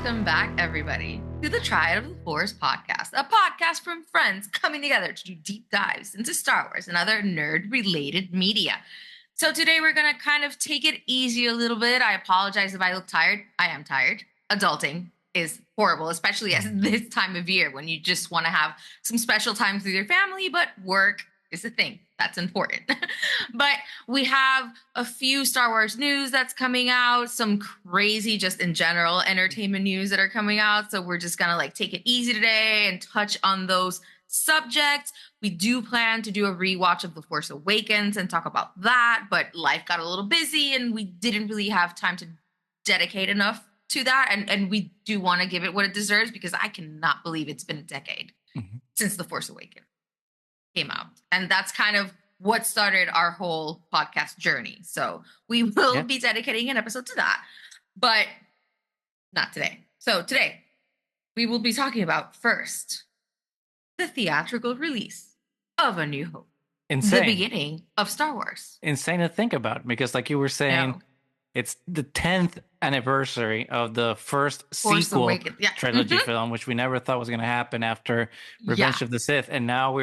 welcome back, everybody, to the Triad of the Force podcast, a podcast from friends coming together to do deep dives into Star Wars and other nerd-related media. So today we're going to kind of take it easy a little bit. I apologize if I look tired. I am tired. Adulting is horrible, especially at this time of year when you just want to have some special times with your family, but work is a thing. That's important. But we have a few Star Wars news that's coming out, some crazy, just in general, entertainment news that are coming out. So we're just going to take it easy today and touch on those subjects. We do plan to do a rewatch of The Force Awakens and talk about that, but life got a little busy and we didn't really have time to dedicate enough to that. And we do want to give it what it deserves because I cannot believe it's been a decade since The Force Awakens came out. And that's kind of what started our whole podcast journey. So we will be dedicating an episode to that, but not today. So today we will be talking about first the theatrical release of A New Hope. Insane. The beginning of Star Wars. Insane to think about because like you were saying, it's the 10th anniversary of the first sequel trilogy film, which we never thought was going to happen after Revenge of the Sith. And now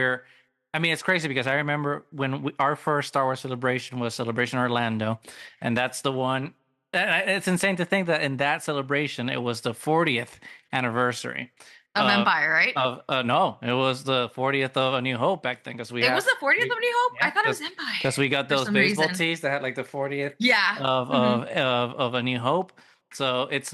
it's crazy because I remember when our first Star Wars celebration was Celebration Orlando. And that's the one. It's insane to think that in that celebration, it was the 40th anniversary. Of Empire, right? No, it was the 40th of A New Hope back then because was the 40th of A New Hope? I thought it was Empire. Because we got those baseball tees that had like the 40th of A New Hope. So it's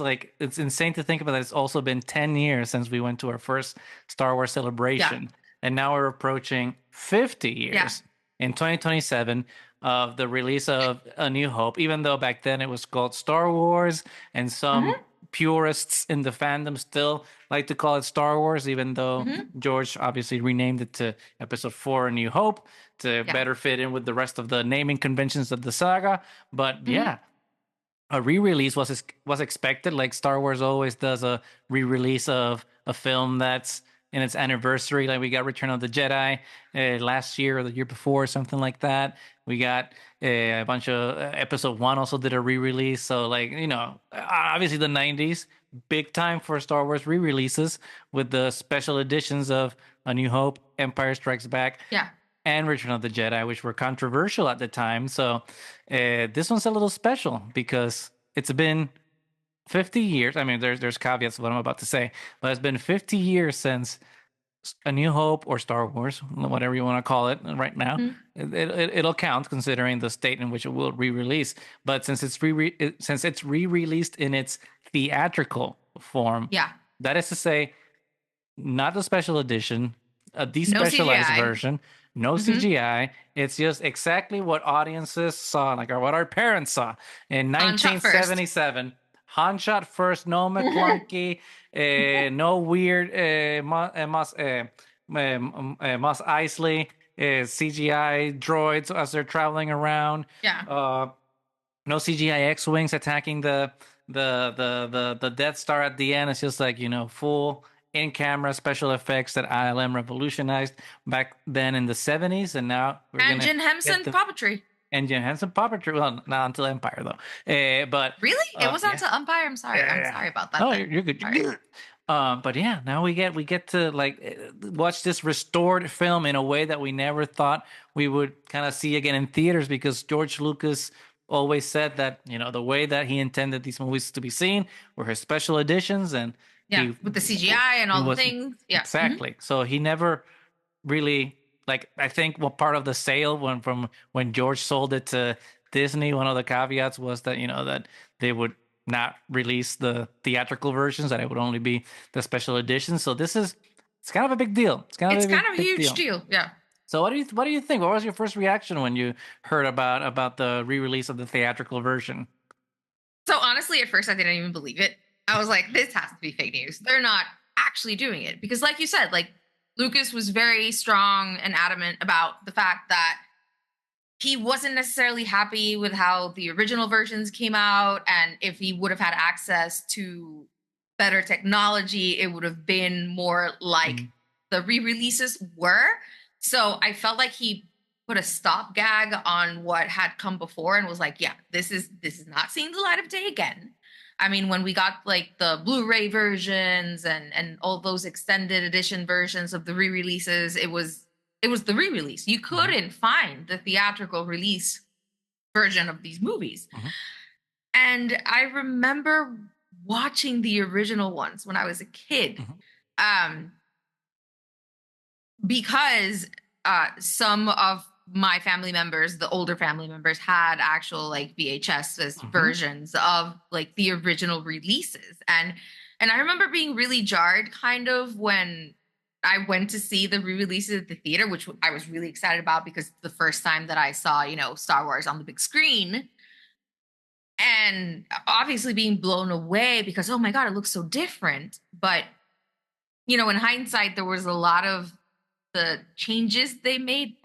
insane to think about that. It's also been 10 years since we went to our first Star Wars celebration. And now we're approaching 50 years in 2027 of the release of A New Hope, even though back then it was called Star Wars and some purists in the fandom still like to call it Star Wars, even though George obviously renamed it to Episode 4 A New Hope to better fit in with the rest of the naming conventions of the saga. But a re-release was expected, like Star Wars always does a re-release of a film that's in its anniversary. Like we got Return of the Jedi last year or the year before, something like that. We got a bunch of Episode 1 also did a re-release. So obviously the 90s, big time for Star Wars re-releases with the special editions of A New Hope, Empire Strikes Back, and Return of the Jedi, which were controversial at the time. So this one's a little special because it's been 50 years. I mean, there's caveats to what I'm about to say, but it's been 50 years since A New Hope or Star Wars, whatever you want to call it right now. It'll count considering the state in which it will re-release. But since it's re-released in its theatrical form, that is to say, not the special edition, a despecialized version, no CGI. It's just exactly what audiences saw, or what our parents saw in 1977. Han shot first, no McClunky, no weird Mos Eisley CGI droids as they're traveling around. No CGI X-wings attacking the Death Star at the end. It's just full in-camera special effects that ILM revolutionized back then in the 70s, and now Jim Henson puppetry. And Jim Henson puppetry. Well, not until Empire though. But really, it was until Empire. I'm sorry. I'm sorry about that. Oh, you're good. You're good. But now we get to watch this restored film in a way that we never thought we would kind of see again in theaters, because George Lucas always said that the way that he intended these movies to be seen were his special editions and with the CGI and all the things. Yeah, exactly. So he never really. I think part of the sale when George sold it to Disney, one of the caveats was that that they would not release the theatrical versions, that it would only be the special editions. So it's kind of a big deal. It's kind of a huge deal. Yeah. So what do you think? What was your first reaction when you heard about the re-release of the theatrical version? So honestly, at first I didn't even believe it. I was like, this has to be fake news. They're not actually doing it, because like you said, Lucas was very strong and adamant about the fact that he wasn't necessarily happy with how the original versions came out. And if he would have had access to better technology, it would have been more like the re-releases were. So I felt like he put a stop gag on what had come before and was like, yeah, this is not seeing the light of day again. I mean, when we got like the Blu-ray versions and all those extended edition versions of the re-releases, it was the re-release. You couldn't find the theatrical release version of these movies. And I remember watching the original ones when I was a kid. Because some of my family members, the older family members, had actual like VHS versions of like the original releases. And I remember being really jarred kind of when I went to see the re-releases at the theater, which I was really excited about because the first time that I saw, Star Wars on the big screen. And obviously being blown away because, oh my God, it looks so different. But, in hindsight, there was a lot of the changes they made.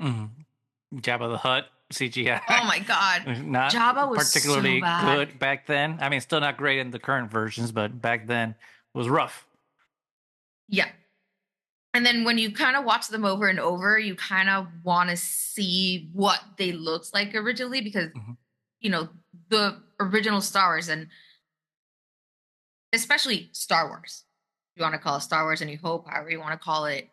Jabba the Hutt CGI. Oh my God. Not Jabba was particularly so bad. good back then. I mean, still not great in the current versions, but back then it was rough. Yeah. And then when you kind of watch them over and over, you kind of want to see what they looked like originally because, the original Star Wars and especially Star Wars, you want to call it Star Wars, A New Hope, however you want to call it.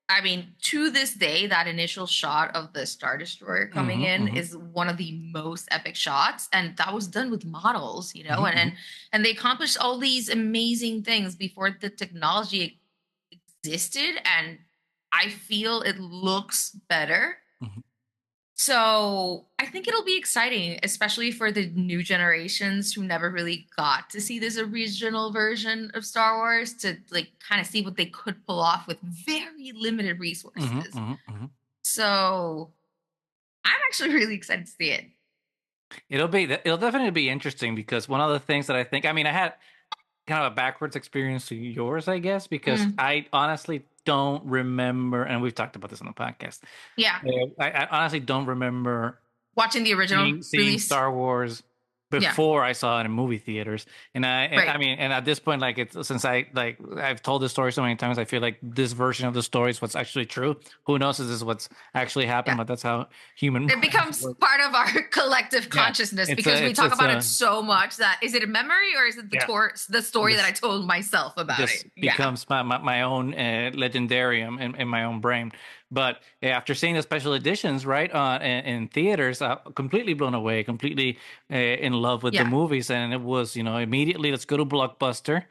I mean, to this day, that initial shot of the Star Destroyer coming in is one of the most epic shots. And that was done with models, and they accomplished all these amazing things before the technology existed. And I feel it looks better. So I think it'll be exciting, especially for the new generations who never really got to see this original version of Star Wars to like kind of see what they could pull off with very limited resources. So I'm actually really excited to see it. It'll definitely be interesting because one of the things that I think, I mean, I had kind of a backwards experience to yours, I guess, because I honestly don't remember, and we've talked about this on the podcast. Yeah. I honestly don't remember watching the original seeing Star Wars before I saw it in movie theaters. And I mean, and at this point, like since I've told this story so many times, I feel like this version of the story is what's actually true. Who knows if this is what's actually happened, but that's how it becomes part of our collective consciousness because we talk about it so much that is it a memory or is it the story that I told myself about it? Becomes my own legendarium in my own brain. But after seeing the special editions, right, in theaters, completely blown away, completely in love with the movies. And it was, immediately, let's go to Blockbuster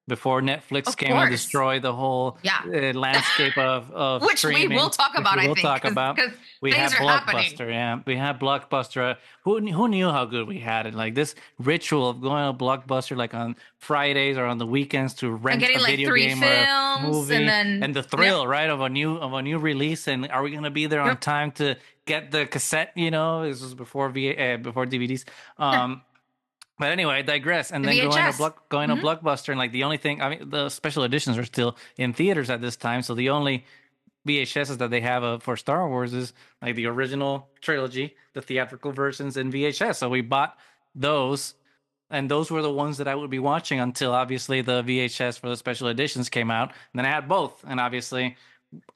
before Netflix came and destroyed the whole landscape of which streaming. We will talk about, I think. We'll talk about. We had Blockbuster, we had Blockbuster. Who knew how good we had it? Like this ritual of going to Blockbuster like on Fridays or on the weekends to rent a video game or a movie, and the thrill, right, of a new release. And are we going to be there on time to get the cassette? This was before DVDs. But anyway, I digress. And then going to Blockbuster, and like the only thing, I mean, the special editions are still in theaters at this time. So the only VHSs that they have for Star Wars is like the original trilogy, the theatrical versions in VHS. So we bought those, and those were the ones that I would be watching until obviously the VHS for the special editions came out. And then I had both. And obviously,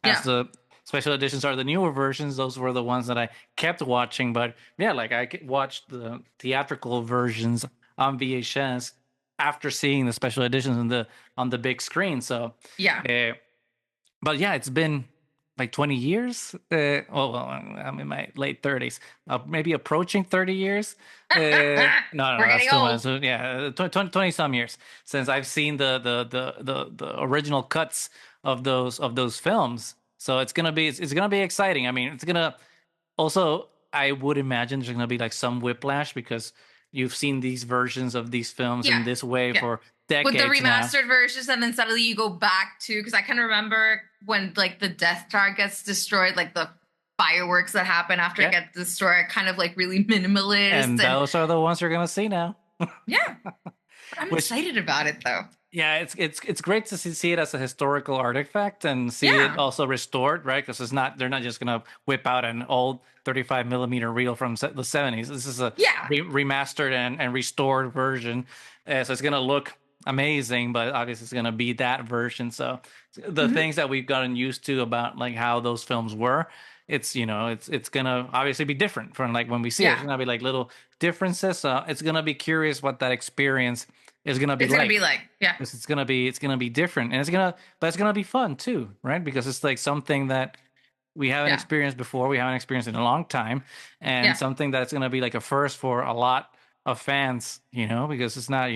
as the special editions are the newer versions, those were the ones that I kept watching. But yeah, like I watched the theatrical versions on VHS after seeing the special editions on the big screen. So but yeah, it's been like 20 years. Well, I'm in my late 30s, maybe approaching 30 years. No, we're getting old. So yeah, 20 some years since I've seen the original cuts of those films. So it's gonna be exciting. I mean, it's gonna also, I would imagine there's gonna be like some whiplash because you've seen these versions of these films in this way for decades with the remastered versions, and then suddenly you go back to, because I can remember when like the Death Star gets destroyed, like the fireworks that happen after it gets destroyed, kind of like really minimalist. And those are the ones you're gonna see now. I'm excited about it though. Yeah, it's great to see it as a historical artifact and see it also restored, right? Because they're not just gonna whip out an old 35 millimeter reel from the 70s. This is a remastered and restored version, so it's gonna look amazing. But obviously, it's gonna be that version. So the things that we've gotten used to about like how those films were, it's gonna obviously be different from like when we see it. It's gonna be like little differences. So it's gonna be curious what that experience is gonna be yeah. It's gonna be different, and but it's gonna be fun too, right? Because it's like something that we haven't experienced before. We haven't experienced in a long time, and something that's gonna be like a first for a lot of fans, because it's not,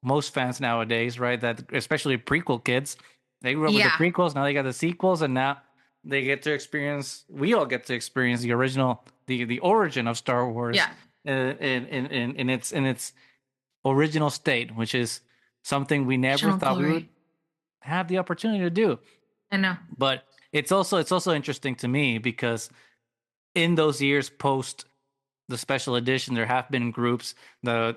most fans nowadays, right? That especially prequel kids, they grew up with the prequels. Now they got the sequels, and now they get to experience. We all get to experience the original, the origin of Star Wars, in its original state, which is something we never thought we would have the opportunity to do. I know, but it's also interesting to me because in those years post the special edition, there have been groups that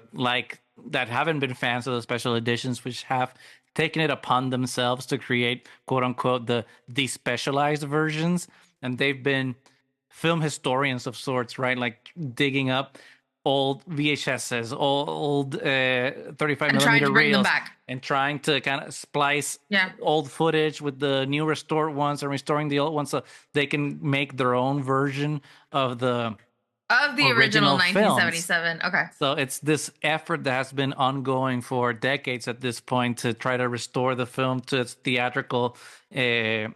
haven't been fans of the special editions, which have taken it upon themselves to create, quote unquote, the despecialized versions, and they've been film historians of sorts, right? Like digging up old VHSs, old 35 millimeter reels, and trying to kind of splice old footage with the new restored ones and restoring the old ones so they can make their own version of the original 1977 films. Okay. So it's this effort that has been ongoing for decades at this point to try to restore the film to its theatrical version.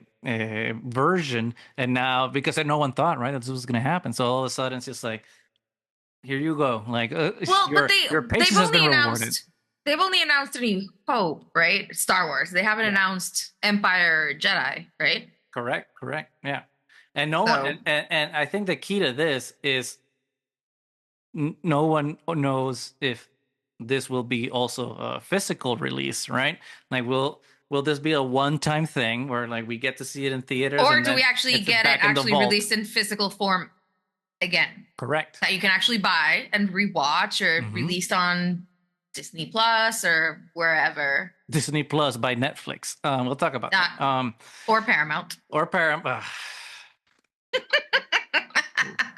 And now, because no one thought, right, that this was going to happen. So all of a sudden it's just like, here you go. Like, your patience has been rewarded. They've only announced A New Hope, right? Star Wars. They haven't announced Empire Jedi, right? Correct. Yeah. And one, and I think the key to this is no one knows if this will be also a physical release, right? Like, will this be a one-time thing where like we get to see it in theaters, or do we actually get it actually released in physical form again? Correct. That you can actually buy and rewatch, or released on Disney Plus or wherever. Disney Plus by Netflix. We'll talk about that. Or Paramount.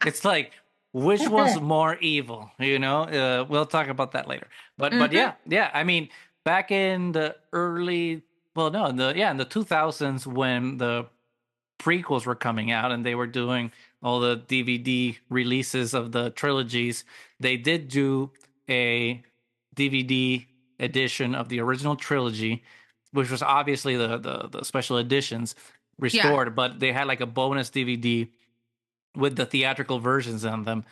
It's like, which was more evil? We'll talk about that later. But yeah. I mean, back in the early, in the 2000s when the prequels were coming out and they were doing all the DVD releases of the trilogies, they did do a DVD edition of the original trilogy, which was obviously the special editions restored, but they had like a bonus DVD with the theatrical versions on them,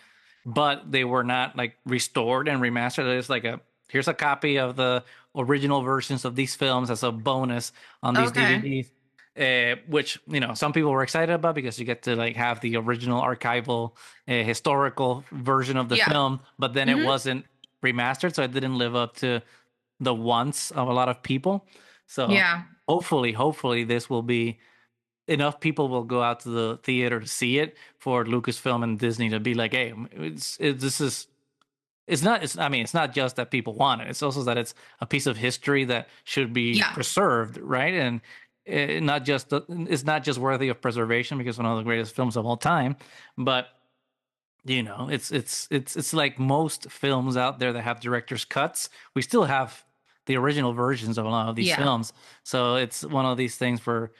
but they were not like restored and remastered. It's like here's a copy of the original versions of these films as a bonus on these DVDs. Which some people were excited about because you get to like have the original archival historical version of the film, but then it wasn't remastered, so it didn't live up to the wants of a lot of people. So hopefully this will be enough. People will go out to the theater to see it for Lucasfilm and Disney to be like, hey, it's not just that people want it, it's also that it's a piece of history that should be preserved, right? And it's not just worthy of preservation because one of the greatest films of all time, but it's like most films out there that have director's cuts, we still have the original versions of a lot of these films. So it's one of these things where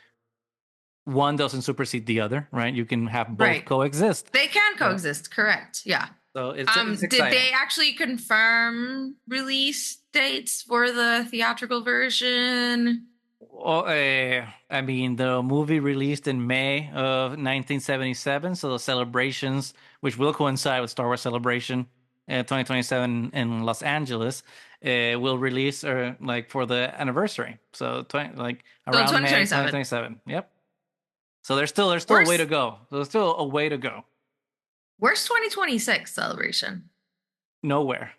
one doesn't supersede the other, right? You can have both coexist. They can coexist, correct? Yeah. So it's did they actually confirm release dates for the theatrical version? Well, I mean, the movie released in May of 1977, so the celebrations, which will coincide with Star Wars Celebration 2027 in Los Angeles, will release like for the anniversary. So around May 2027. Yep. So there's still a way to go. There's still a way to go. Where's 2026 Celebration? Nowhere.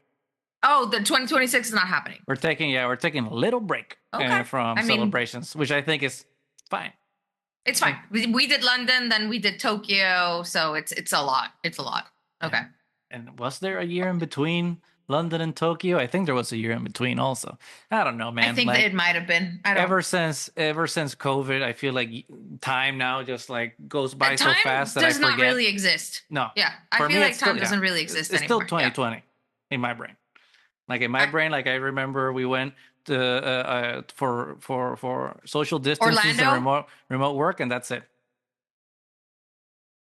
Oh, the 2026 is not happening. We're taking a little break from celebrations, which I think is fine. It's fine. We did London, then we did Tokyo, so it's a lot. It's a lot. Okay. And was there a year in between London and Tokyo? I think there was a year in between also. I don't know, man. I think it might have been. Ever since COVID, I feel like time now just like goes by so fast that I forget. Time does not really exist. No. Yeah. I feel like time doesn't really exist anymore. It's still 2020 in my brain. Like in my brain, like I remember we went to for social distances and remote work, and that's it.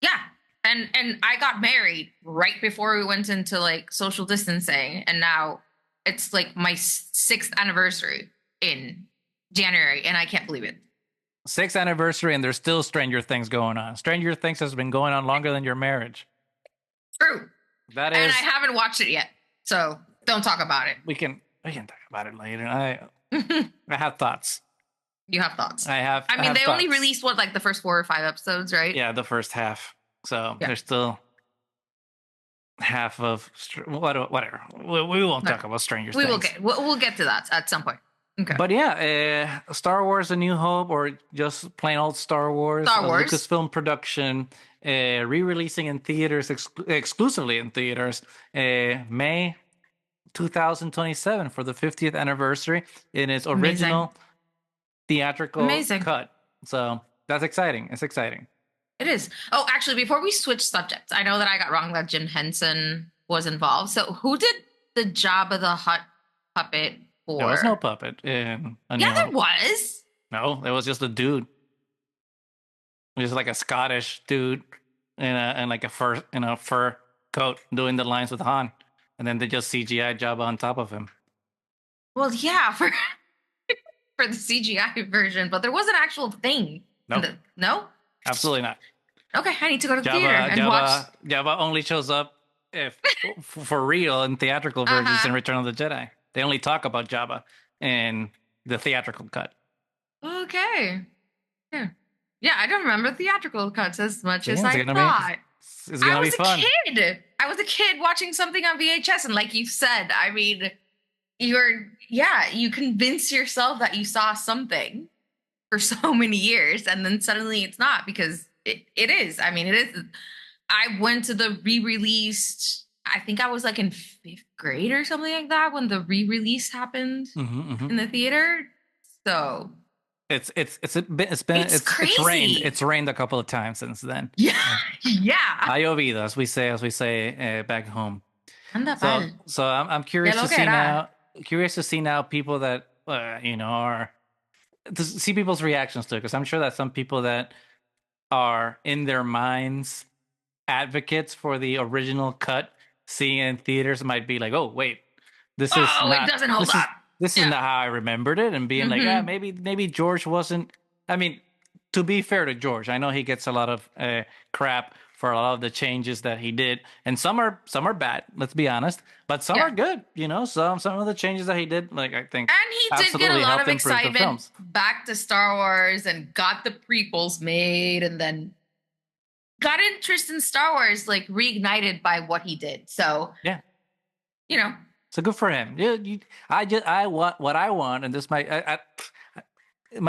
Yeah, and I got married right before we went into like social distancing, and now It's like my 6th anniversary in January, and I can't believe it. 6th anniversary, and there's still Stranger Things going on. Stranger Things has been going on longer than your marriage. True. That is, and I haven't watched it yet, so don't talk about it. We can talk about it later. I have thoughts. You have thoughts. I mean, they thoughts. only released like the first 4 or 5 episodes, right? Yeah, the first half. So there's still half of whatever. We won't talk about Stranger Things. We'll get to that at some point. Okay. But yeah, Star Wars: A New Hope, or just plain old Star Wars. Lucasfilm production, re-releasing in theaters, exclusively in theaters, May 2027 for the 50th anniversary in its original theatrical cut. So that's exciting. It's exciting. It is. Oh, actually, before we switch subjects, I know that I got wrong that Jim Henson was involved. So who did the Jabba the Hutt puppet for? There was no puppet in there was. No, there was just a dude. It was like a Scottish dude in like a fur coat doing the lines with Han, and then they just CGI Jabba on top of him. Well, yeah, for the CGI version, but there was an actual thing. No, absolutely not. Okay, I need to go to the theater and watch. Jabba only shows up if for real in theatrical versions in Return of the Jedi. They only talk about Jabba in the theatrical cut. Okay. Yeah, I don't remember theatrical cuts as much as I thought. It's gonna be fun. I was a kid watching something on VHS, and like you said, I mean, you convince yourself that you saw something for so many years, and then suddenly it's not, because it is. I mean, it is. I went to the re-released, I think I was like in 5th grade or something like that when the re-release happened in the theater. So it's rained. It's rained a couple of times since then. Yeah. Ha llovido, as we say back home. So I'm curious to see now people that are to see people's reactions to it, because I'm sure that some people that are in their minds advocates for the original cut seeing it in theaters might be like, oh wait, this is not, it doesn't hold up. This is not how I remembered it, and being like, maybe George wasn't. I mean, to be fair to George, I know he gets a lot of crap for a lot of the changes that he did, and some are bad. Let's be honest, but some are good. Some of the changes that he did, like I think, and he did get a lot of excitement back to Star Wars and got the prequels made, and then got interest in Star Wars like reignited by what he did. So yeah, so good for him. I want what I want, and this might.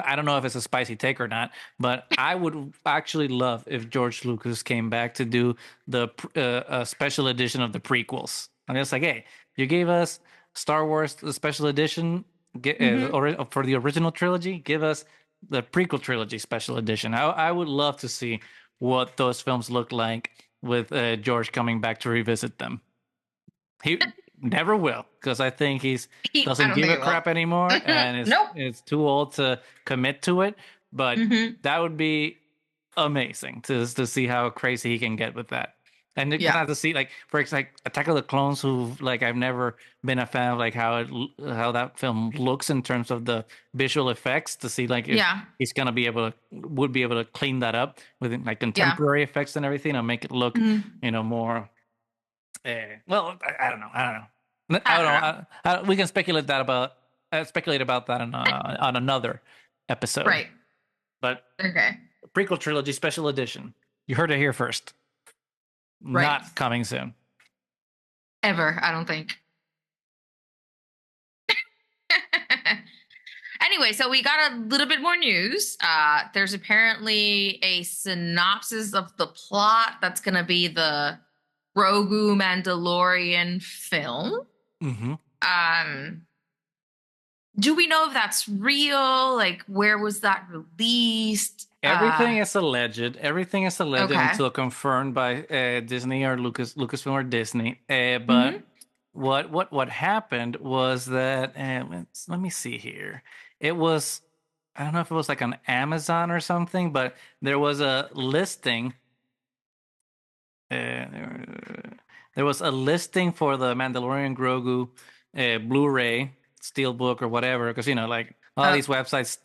I don't know if it's a spicy take or not, but I would actually love if George Lucas came back to do the special edition of the prequels. I'm just like, hey, you gave us Star Wars the special edition for the original trilogy. Give us the prequel trilogy special edition. I would love to see what those films look like with George coming back to revisit them. He never will, because I think he doesn't give a crap anymore, and it's too old to commit to it. But that would be amazing to see how crazy he can get with that. And kind of to see, like, for example, Attack of the Clones, who like I've never been a fan of, like how that film looks in terms of the visual effects. To see like if he's gonna would be able to clean that up with like contemporary effects and everything, and make it look more. Well, I don't know. We can speculate about that on another episode, right? But prequel trilogy special edition. You heard it here first. Right. Not coming soon. Ever, I don't think. Anyway, so we got a little bit more news. There's apparently a synopsis of the plot that's going to be the Grogu Mandalorian film. Do we know if that's real? Like, where was that released? Everything is alleged. Everything is alleged until confirmed by Disney or Lucasfilm or Disney. But what happened was that let me see here. It was, I don't know if it was like on Amazon or something, but there was a listing. There was a listing for the Mandalorian Grogu Blu-ray, Steelbook, or whatever, because like all these websites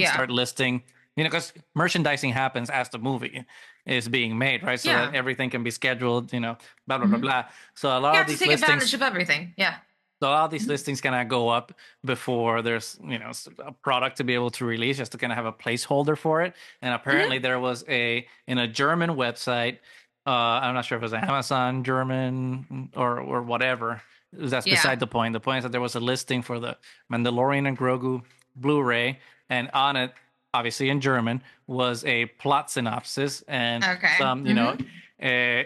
start listing, because merchandising happens as the movie is being made, right? So that everything can be scheduled, blah blah blah blah. So a lot of these take listings, advantage of everything. Yeah. So all these listings kind of go up before there's a product to be able to release, just to kind of have a placeholder for it. And apparently there was in a German website. I'm not sure if it was Amazon German or whatever. That's beside the point. The point is that there was a listing for the Mandalorian and Grogu Blu-ray, and on it, obviously in German, was a plot synopsis and some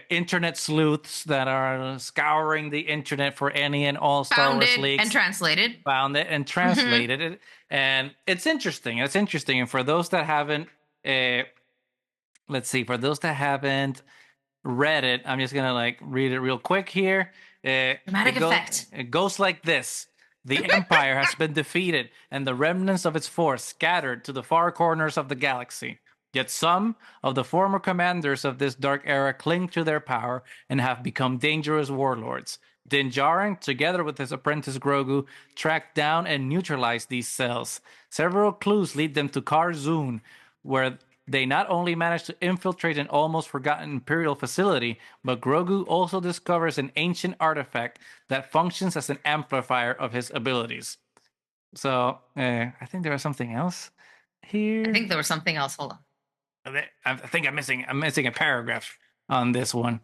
internet sleuths that are scouring the internet for any and all Star Wars leaks and translated. Found it and translated it, and it's interesting. It's interesting, and for those that haven't, let's see, for those that haven't read it, I'm just gonna read it real quick here. Dramatic effect. It goes like this. The Empire has been defeated, and the remnants of its force scattered to the far corners of the galaxy. Yet some of the former commanders of this dark era cling to their power and have become dangerous warlords. Din Djarin, together with his apprentice Grogu, tracked down and neutralized these cells. Several clues lead them to Kar Zun, where they not only manage to infiltrate an almost forgotten Imperial facility, but Grogu also discovers an ancient artifact that functions as an amplifier of his abilities. So, I think there was something else here. I think there was something else. Hold on. I think I'm missing a paragraph on this one.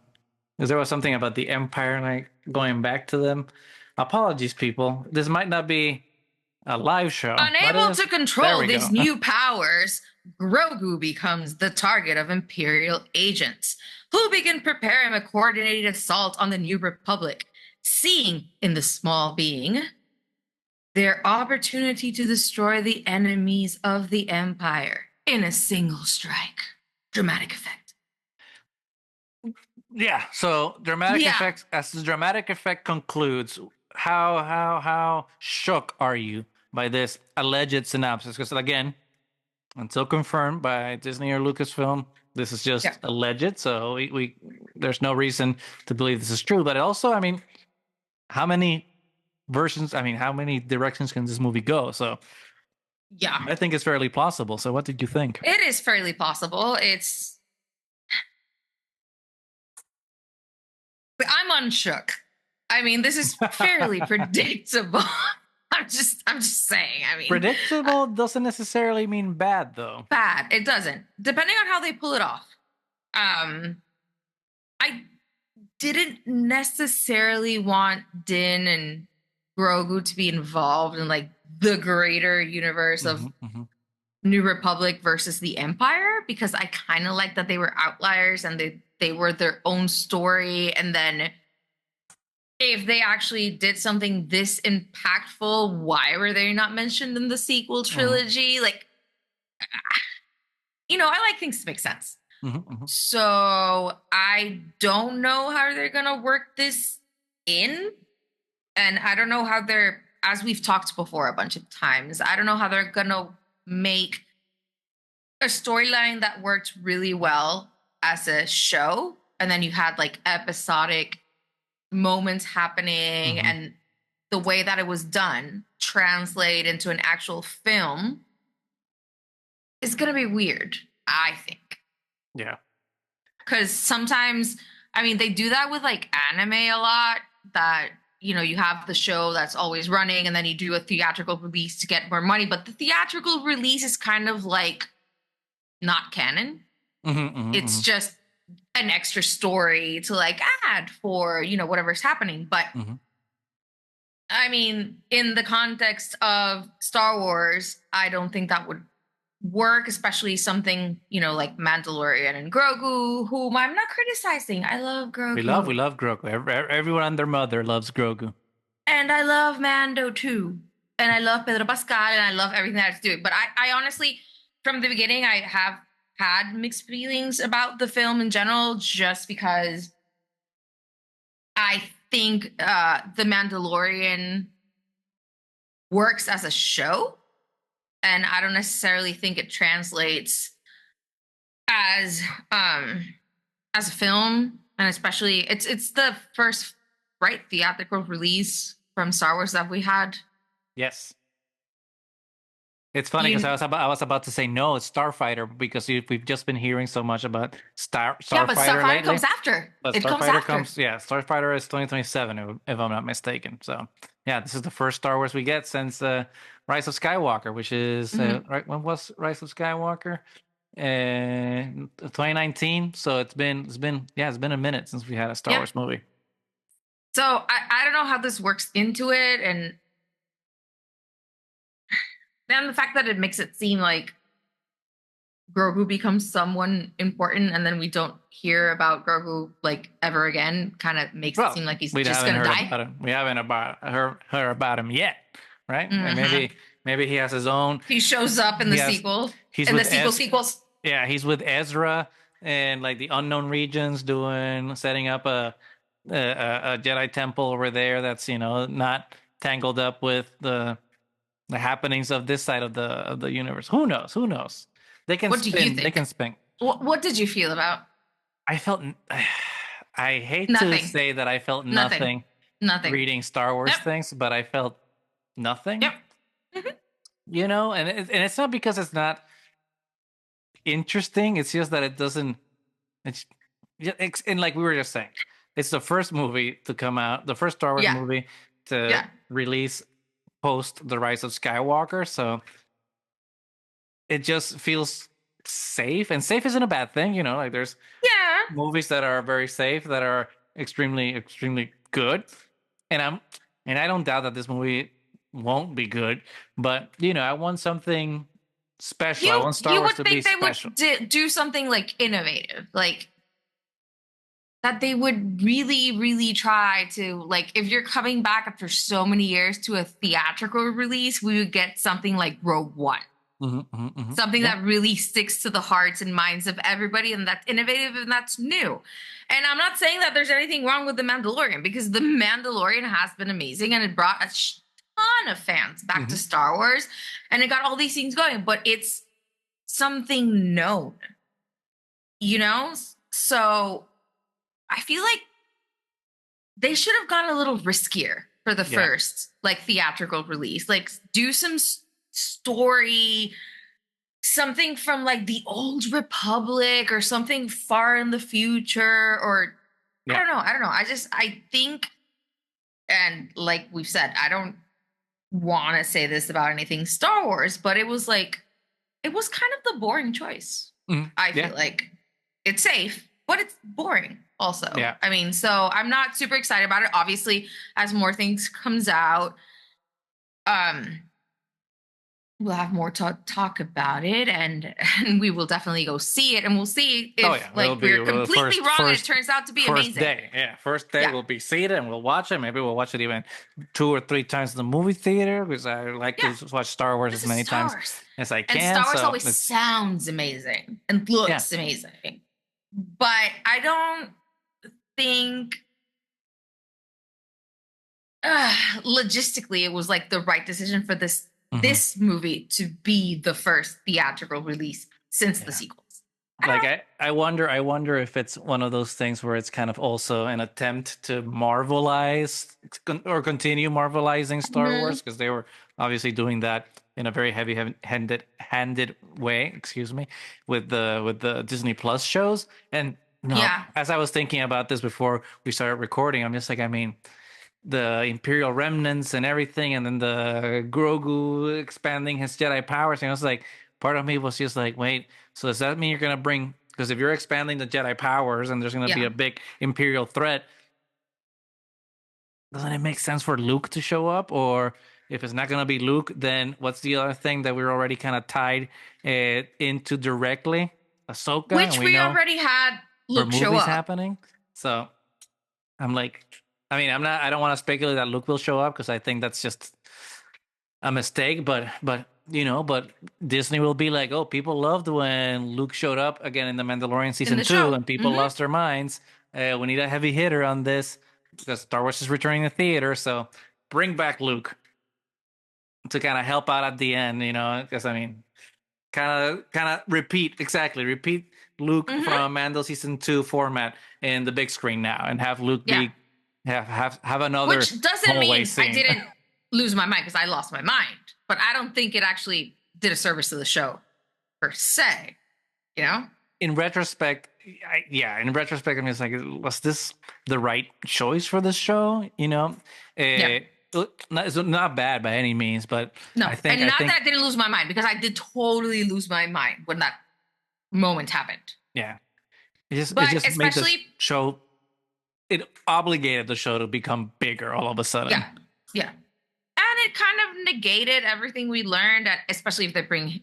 Because there was something about the Empire, going back to them. Apologies, people. This might not be a live show. Unable to control these new powers, Grogu becomes the target of Imperial agents, who begin preparing a coordinated assault on the New Republic, seeing in the small being their opportunity to destroy the enemies of the Empire in a single strike. Dramatic effect. Yeah, so dramatic effect. As the dramatic effect concludes, how shook are you by this alleged synopsis? Because again, until confirmed by Disney or Lucasfilm, this is just alleged. So we there's no reason to believe this is true. But also, how many versions? How many directions can this movie go? So yeah, I think it's fairly plausible. So what did you think? It is fairly plausible. I'm unshook. This is fairly predictable. I'm just saying. Predictable doesn't necessarily mean bad, though. Bad, it doesn't. Depending on how they pull it off. I didn't necessarily want Din and Grogu to be involved in the greater universe of New Republic versus the Empire, because I kind of like that they were outliers and they were their own story. And then if they actually did something this impactful, why were they not mentioned in the sequel trilogy? I like things to make sense. So I don't know how they're going to work this in. And I don't know how as we've talked before a bunch of times, I don't know how they're going to make a storyline that worked really well as a show. And then you had episodic moments happening and the way that it was done translate into an actual film is going to be weird, I think. Yeah. Because sometimes, they do that with anime a lot, that, you have the show that's always running and then you do a theatrical release to get more money. But the theatrical release is kind of not canon. It's just an extra story to add for, whatever's happening. But in the context of Star Wars, I don't think that would work, especially something, like Mandalorian and Grogu, whom I'm not criticizing. I love Grogu. We love Grogu. Everyone and their mother loves Grogu. And I love Mando too. And I love Pedro Pascal and I love everything that it's doing. But I honestly, from the beginning, I have had mixed feelings about the film in general, just because I think The Mandalorian works as a show, and I don't necessarily think it translates as a film. And especially, it's the first theatrical release from Star Wars that we had? Yes. It's funny because I was about to say no, it's Starfighter, because we've just been hearing so much about Starfighter. Yeah, but Starfighter lately. comes after. But it Starfighter comes after. Starfighter is 2027, if I'm not mistaken. So yeah, this is the first Star Wars we get since Rise of Skywalker, which is right. When was Rise of Skywalker? 2019. So it's been a minute since we had a Star Wars movie. So I don't know how this works into it, and then the fact that it makes it seem like Grogu becomes someone important, and then we don't hear about Grogu like ever again, kind of makes it seem like he's just gonna die. We haven't heard about him yet, right? And maybe he has his own. He shows up in the sequel. He's in the sequels. Yeah, he's with Ezra and like the unknown regions, setting up a Jedi temple over there that's not tangled up with the happenings of this side of the universe. Who knows? They can what spin. Do you think? They can spin. What did you feel about? I felt. I hate to say that I felt nothing reading Star Wars things, but I felt nothing. Yep. And it's not because it's not interesting. It's just that it doesn't. And like we were just saying, it's the first movie to come out, the first Star Wars movie to release post the Rise of Skywalker, so it just feels safe, and safe isn't a bad thing, like there's movies that are very safe, that are extremely good, and I don't doubt that this movie won't be good, but I want something special. I want Star Wars to be special. You would think they would do something like innovative, like that they would really try to, like, if you're coming back after so many years to a theatrical release, we would get something like Rogue One. Something that really sticks to the hearts and minds of everybody, and that's innovative and that's new. And I'm not saying that there's anything wrong with The Mandalorian, because The Mandalorian has been amazing and it brought a ton of fans back to Star Wars, and it got all these things going, but it's something known, So I feel like they should have gone a little riskier for the first like theatrical release, like do some story, something from like the old Republic or something far in the future, or I don't know. I think, and like we've said, I don't want to say this about anything Star Wars, but it was kind of the boring choice. I feel like it's safe, but it's boring also. I mean, so I'm not super excited about it. Obviously, as more things comes out, we'll have more to talk about it, and we will definitely go see it, and we'll see if we're completely wrong and it turns out to be amazing. First day we'll be seated and we'll watch it. Maybe we'll watch it even 2 or 3 times in the movie theater, because I like to watch Star Wars as many times as I can. And Star Wars always sounds amazing and looks amazing, but I don't think logistically it was like the right decision for this movie to be the first theatrical release since the sequels. I wonder if it's one of those things where it's kind of also an attempt to marvelize or continue marvelizing Star Wars, because they were obviously doing that in a very heavy-handed way, with the Disney Plus shows. And as I was thinking about this before we started recording, I'm just like, I mean, the Imperial remnants and everything, and then the Grogu expanding his Jedi powers, and I was like, part of me was just like, wait, so does that mean you're gonna bring, because if you're expanding the Jedi powers and there's gonna be a big Imperial threat, doesn't it make sense for Luke to show up? Or if it's not gonna be Luke, then what's the other thing that we're already kind of tied into directly? Ahsoka, which we already had Luke show up happening. So I'm like, I mean, I don't want to speculate that Luke will show up, because I think that's just a mistake. But Disney will be like, oh, people loved when Luke showed up again in The Mandalorian season 2, and people lost their minds. We need a heavy hitter on this, because Star Wars is returning to theater. So bring back Luke to kind of help out at the end, because I mean, kind of repeat Luke from Mando season 2 format in the big screen now, and have Luke be have another Which doesn't hallway mean scene. I didn't lose my mind, because I lost my mind. But I don't think it actually did a service to the show per se. You know? In retrospect, in retrospect, I mean, it's like, was this the right choice for this show? You know, it's not bad by any means, but no, I think that I didn't lose my mind, because I did totally lose my mind when that moment happened. Yeah, it but just made the especially show. It obligated the show to become bigger all of a sudden. Yeah. And it kind of negated everything we learned, especially if they bring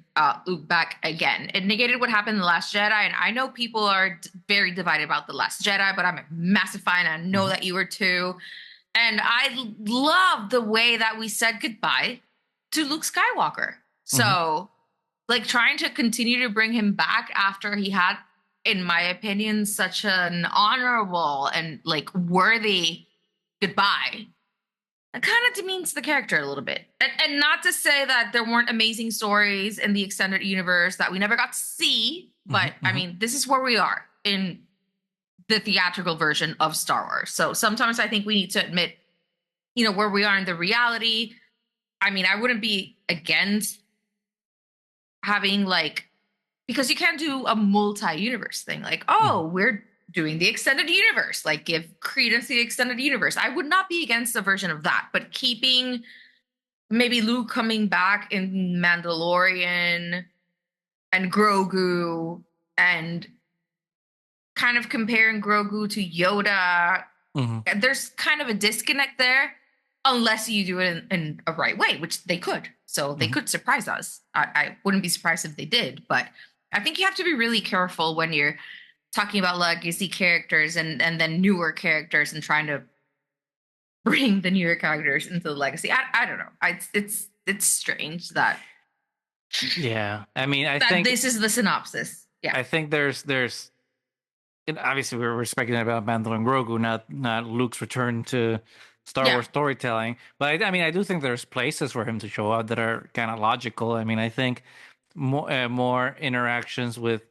Luke back again. It negated what happened in The Last Jedi. And I know people are very divided about The Last Jedi, but I'm a massive fan. I know that you were too. And I love the way that we said goodbye to Luke Skywalker. So, like, trying to continue to bring him back after he had, in my opinion, such an honorable and, like, worthy goodbye, it kind of demeans the character a little bit. And not to say that there weren't amazing stories in the extended universe that we never got to see, but I mean, this is where we are in the theatrical version of Star Wars. So sometimes I think we need to admit, you know, where we are in the reality. I mean, I wouldn't be against having, like, because you can't do a multi-universe thing. Like, oh, we're doing the extended universe, like, give credence to the extended universe. I would not be against a version of that, but keeping maybe Luke coming back in Mandalorian and Grogu, and kind of comparing Grogu to Yoda, there's kind of a disconnect there, unless you do it in a right way, which they could. So they could surprise us. I wouldn't be surprised if they did, but I think you have to be really careful when you're talking about legacy characters and then newer characters, and trying to bring the newer characters into the legacy. I don't know. It's strange that. Yeah, I mean, I think this is the synopsis. Yeah, I think there's and obviously we're speculating about Mandalorian and Grogu, not Luke's return to Star Wars storytelling. But I mean, I do think there's places for him to show up that are kind of logical. I mean, I think more interactions with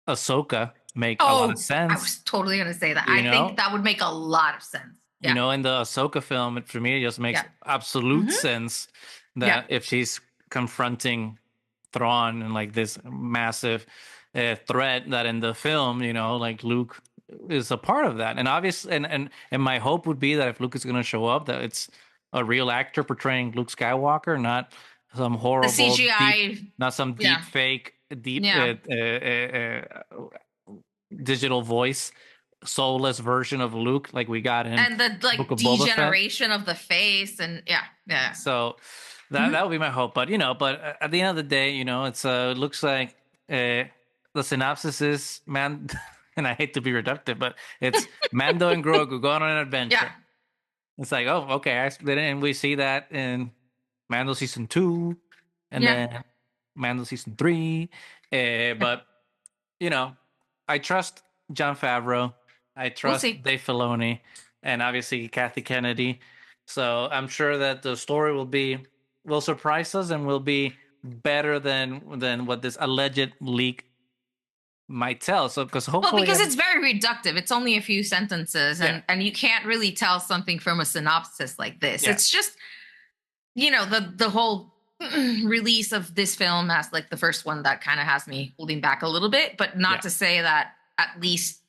Ahsoka make a lot of sense. I was totally going to say that. Think that would make a lot of sense. Yeah. You know, in the Ahsoka film, for me, it just makes absolute sense that if she's confronting Thrawn and, like, this massive threat, that in the film, you know, like, Luke is a part of that. And obviously, and my hope would be that if Luke is going to show up, that it's a real actor portraying Luke Skywalker, not some horrible the CGI, not some deep fake, digital voice, soulless version of Luke like we got in, and the, like, degeneration of the face, and so that would be my hope. But, you know, at the end of the day, you know, it's it looks like the synopsis is and I hate to be reductive, but it's Mando and Grogu going on an adventure. It's like, oh, okay, and we see that in Mando season 2, and then Mando season 3. But, you know, I trust Jon Favreau. I trust Dave Filoni, and obviously Kathy Kennedy. So I'm sure that the story will surprise us and will be better than what this alleged leak might tell. So because it's very reductive. It's only a few sentences, and you can't really tell something from a synopsis like this. It's just, you know, the whole release of this film as, like, the first one that kind of has me holding back a little bit, but not to say that at least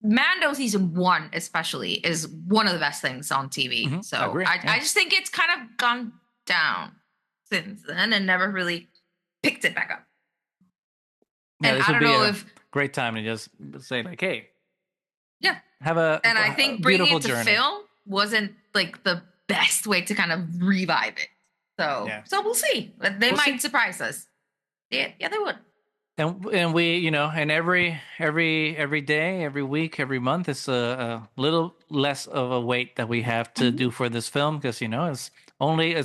Mando season 1 especially is one of the best things on TV. So I just think it's kind of gone down since then and never really picked it back up. And I don't know if great time to just say, like, hey, have a and I think bringing it to film wasn't, like, the best way to kind of revive it. So we'll see. They might surprise us. Yeah, they would. And we, you know, and every day, every week, every month, it's a little less of a wait that we have to do for this film, because, you know, it's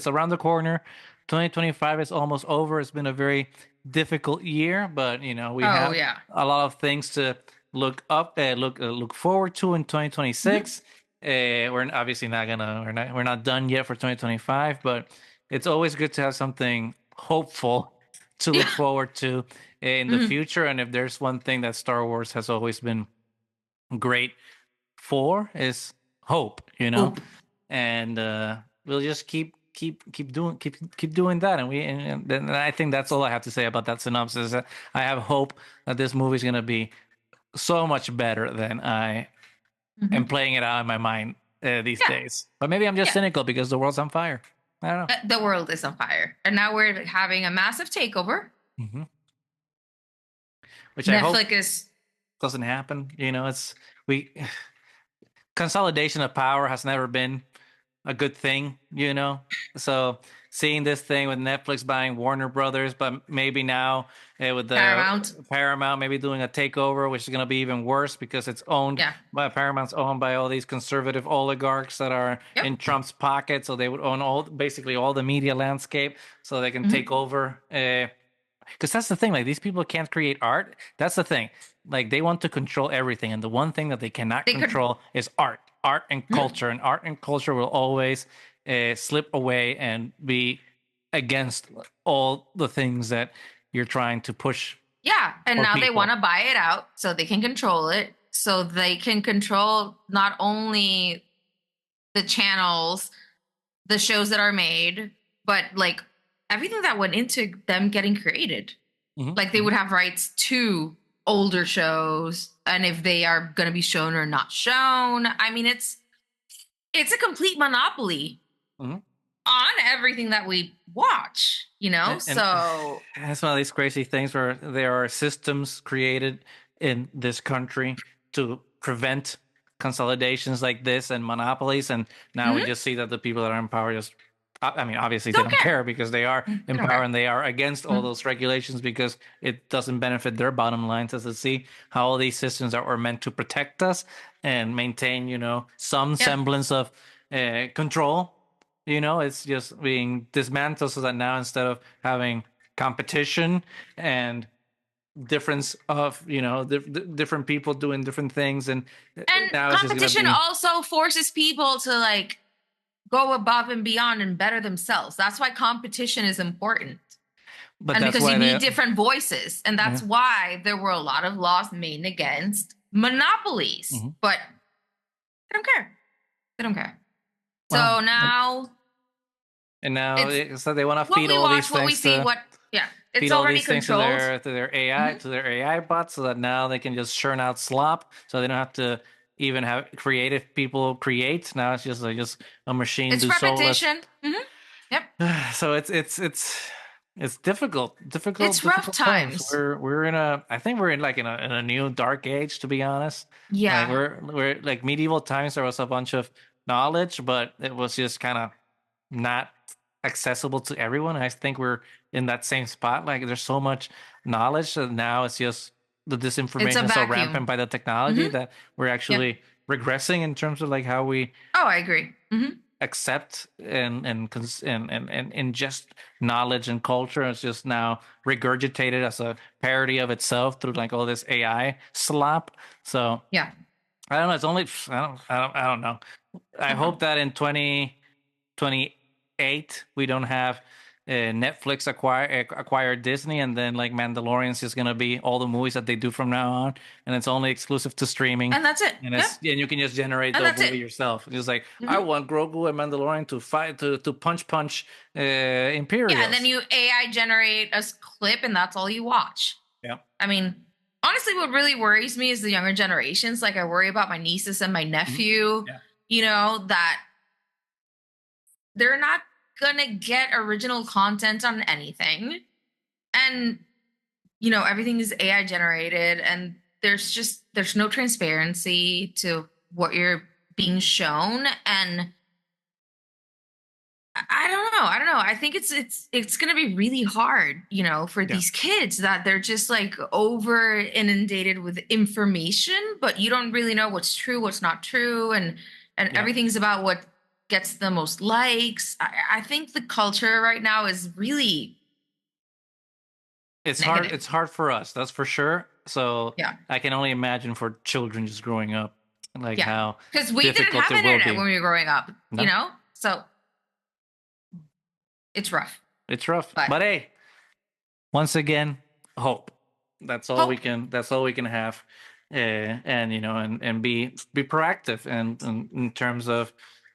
around the corner. 2025 is almost over. It's been a very difficult year, but, you know, we have a lot of things to look forward to in 2026. We're obviously we're not done yet for 2025, but it's always good to have something hopeful to look forward to in the future. And if there's one thing that Star Wars has always been great 4 is hope, Hope. and we'll just keep doing that, and I think that's all I have to say about that synopsis. I have hope that this movie is gonna be so much better than I am playing it out in my mind these days. But maybe I'm just cynical because the world's on fire. I don't know. The world is on fire, and now we're having a massive takeover. Which Netflix I hope is doesn't happen. Consolidation of power has never been a good thing, So seeing this thing with Netflix buying Warner Brothers, but maybe now with the Paramount maybe doing a takeover, which is going to be even worse because it's owned by Paramount's owned by all these conservative oligarchs that are in Trump's pocket, so they would own basically all the media landscape, so they can take over. Because that's the thing, like these people can't create art. That's the thing, like they want to control everything, and the one thing that they cannot control is art and culture, and art and culture will always slip away and be against all the things that you're trying to push. Yeah, and now they want to buy it out so they can control it, so they can control not only the channels, the shows that are made, but like everything that went into them getting created. Like they would have rights to older shows, and if they are going to be shown or not shown. I mean, it's a complete monopoly on everything that we watch, so that's one of these crazy things where there are systems created in this country to prevent consolidations like this and monopolies, and now we just see that the people that are in power just, I mean, obviously they don't care because they are in power and they are against all those regulations because it doesn't benefit their bottom line. So to see how all these systems that were meant to protect us and maintain, some semblance of control, it's just being dismantled, so that now instead of having competition and difference of different people doing different things, and now competition also forces people to like go above and beyond and better themselves. That's why competition is important. And because you need different voices. And that's why there were a lot of laws made against monopolies. But they don't care. They don't care. Well, so now... And now so they want to feed all these things it's already controlled. To their AI, to their AI bots, so that now they can just churn out slop, so they don't have to even have creative people create. Now it's just a machine. It's repetition. Yep. So it's difficult. It's rough times. We're in I think we're in a new dark age, to be honest. Yeah. Like we're like medieval times. There was a bunch of knowledge, but it was just kind of not accessible to everyone. I think we're in that same spot. Like there's so much knowledge that now it's just the disinformation is so rampant by the technology that we're actually regressing in terms of like how we I agree accept and ingest knowledge and culture. It's just now regurgitated as a parody of itself through like all this AI slop. So yeah, I don't know. It's only I don't know. I hope that in 2028 we don't have Netflix acquire Disney, and then like Mandalorian's is gonna be all the movies that they do from now on, and it's only exclusive to streaming, and that's it. And you can just generate the movie yourself. It's like I want Grogu and Mandalorian to fight to punch Imperials. Yeah, and then you AI generate a clip, and that's all you watch. Yeah, I mean, honestly, what really worries me is the younger generations. Like I worry about my nieces and my nephew. That they're not gonna get original content on anything, and everything is AI generated, and there's no transparency to what you're being shown, and I don't know. I think it's gonna be really hard, for these kids, that they're just like over inundated with information, but you don't really know what's true, what's not true, and everything's about what gets the most likes. I think the culture right now is really negative. Hard. It's hard for us, that's for sure. So I can only imagine for children just growing up, like how, because we didn't have internet when we were growing up, so it's rough. It's rough, but hey, once again, hope. That's all we can have. and and be proactive and in terms of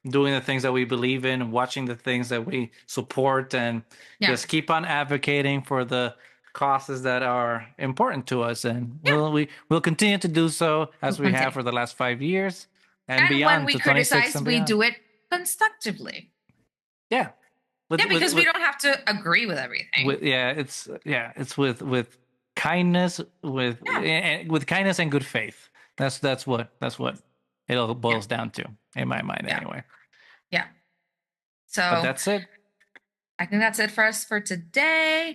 doing the things that we believe in, watching the things that we support, and just keep on advocating for the causes that are important to us. And we'll continue to do so as we have for the last 5 years and beyond. When we criticize, we do it constructively. Yeah. Because we don't have to agree with everything. It's with kindness, with kindness and good faith. That's what it all boils down to, in my mind, anyway. Yeah. So, but that's it. I think that's it for us for today.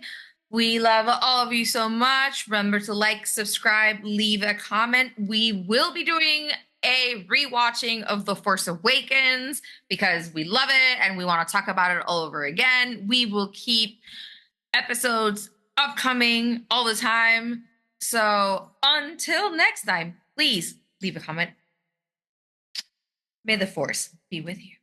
We love all of you so much. Remember to like, subscribe, leave a comment. We will be doing a rewatching of The Force Awakens because we love it and we want to talk about it all over again. We will keep episodes upcoming all the time. So until next time, please leave a comment. May the Force be with you.